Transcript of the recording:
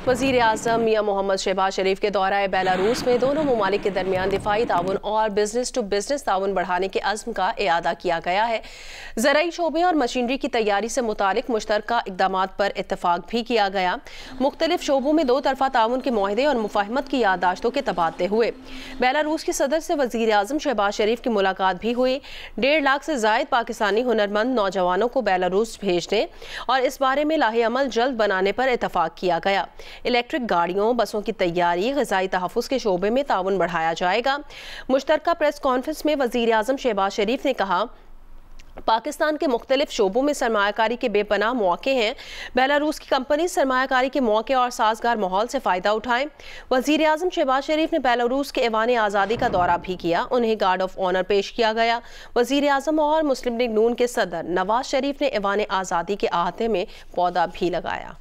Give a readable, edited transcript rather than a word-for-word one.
वज़ीर आज़म मियां मोहम्मद शहबाज शरीफ के दौरा बेलारूस में दोनों ममालिक के दरमियान दिफाई ताउन और बिजनेस टू बिजनेस ताउन बढ़ाने के अज़्म का इआदा किया गया है। ज़राई शोबे और मशीनरी की तैयारी से मुतालिक मुश्तरका इक़दामात पर इत्तफ़ाक़ भी किया गया। मुख्तलिफ शोबों में दो तरफ़ा ताउन के मुआहदे और मुफ़ाहमत की याददाश्तों के तबादले हुए। बेलारूस के सदर से वज़ीर आज़म शहबाज शरीफ की मुलाकात भी हुई। 1.5 लाख से ज़ायद पाकिस्तानी हुनरमंद नौजवानों को बेलारूस भेजने और इस बारे में लाहे अमल जल्द बनाने पर इत्तफ़ाक़ किया गया। इलेक्ट्रिक गाड़ियों, बसों की तैयारी, ग़िज़ाई तहफ़्फ़ुज़ के शोबे में ताउन बढ़ाया जाएगा। मुश्तरका प्रेस कॉन्फ्रेंस में वज़ीर आज़म शहबाज शरीफ ने कहा, पाकिस्तान के मुख्तलिफ शोबों में सरमायाकारी के बेपनाह मौके हैं। बेलारूस की कंपनी सरमायाकारी के मौके और साजगार माहौल से फ़ायदा उठाएं। वज़ीर आज़म शहबाज शरीफ ने बेलारूस के ऐवान आज़ादी का दौरा भी किया। उन्हें गार्ड ऑफ ऑनर पेश किया गया। वज़ीर आज़म और मुस्लिम लीग नून के सदर नवाज शरीफ ने ऐवान आज़ादी के अहाते में पौधा भी लगाया।